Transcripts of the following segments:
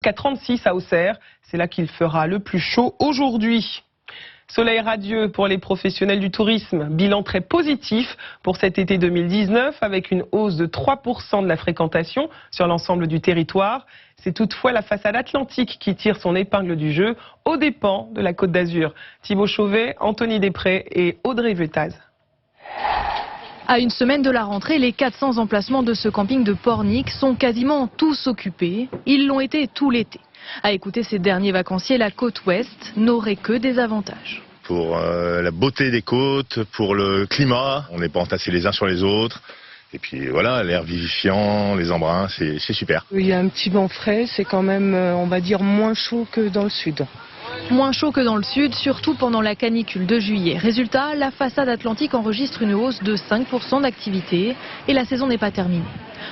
Jusqu'à 36 à Auxerre, c'est là qu'il fera le plus chaud aujourd'hui. Soleil radieux pour les professionnels du tourisme. Bilan très positif pour cet été 2019 avec une hausse de 3% de la fréquentation sur l'ensemble du territoire. C'est toutefois la façade atlantique qui tire son épingle du jeu aux dépens de la Côte d'Azur. Thibaut Chauvet, Anthony Després et Audrey Vetaz. À une semaine de la rentrée, les 400 emplacements de ce camping de Pornic sont quasiment tous occupés. Ils l'ont été tout l'été. À écouter ces derniers vacanciers, la côte ouest n'aurait que des avantages. Pour la beauté des côtes, pour le climat, on n'est pas entassés les uns sur les autres. Et puis voilà, l'air vivifiant, les embruns, c'est super. Il y a un petit vent frais, c'est quand même, on va dire, moins chaud que dans le sud. Moins chaud que dans le sud, surtout pendant la canicule de juillet. Résultat, la façade atlantique enregistre une hausse de 5% d'activité et la saison n'est pas terminée.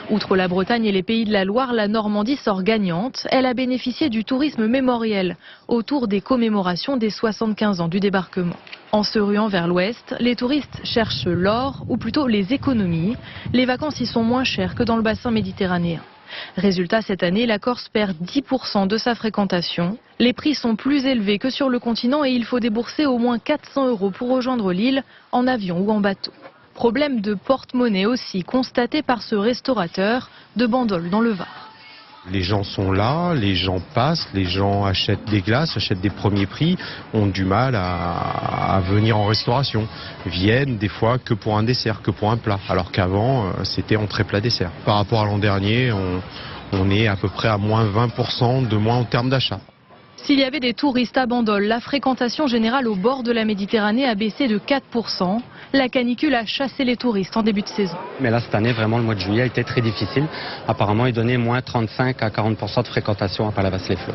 Outre la Bretagne et les pays de la Loire, la Normandie sort gagnante. Elle a bénéficié du tourisme mémoriel autour des commémorations des 75 ans du débarquement. En se ruant vers l'ouest, les touristes cherchent l'or, ou plutôt les économies. Les vacances y sont moins chères que dans le bassin méditerranéen. Résultat, cette année, la Corse perd 10% de sa fréquentation. Les prix sont plus élevés que sur le continent et il faut débourser au moins 400 € pour rejoindre l'île en avion ou en bateau. Problème de porte-monnaie aussi constaté par ce restaurateur de Bandol dans le Var. Les gens sont là, les gens passent, les gens achètent des glaces, achètent des premiers prix, ont du mal à venir en restauration. Viennent des fois que pour un dessert, que pour un plat, alors qu'avant c'était entrée plat dessert. Par rapport à l'an dernier, on est à peu près à moins 20% de moins en termes d'achat. S'il y avait des touristes à Bandol, la fréquentation générale au bord de la Méditerranée a baissé de 4%. La canicule a chassé les touristes en début de saison. Mais là, cette année, vraiment, le mois de juillet a été très difficile. Apparemment, il donnait moins 35 à 40% de fréquentation à Palavas-les-Flots.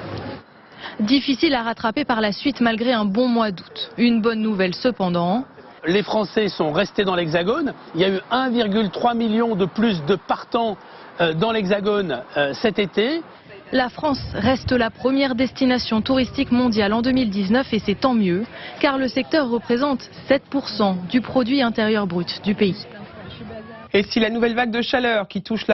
Difficile à rattraper par la suite malgré un bon mois d'août. Une bonne nouvelle cependant. Les Français sont restés dans l'Hexagone. Il y a eu 1,3 million de plus de partants dans l'Hexagone cet été. La France reste la première destination touristique mondiale en 2019 et c'est tant mieux car le secteur représente 7% du produit intérieur brut du pays. Et si la nouvelle vague de chaleur qui touche la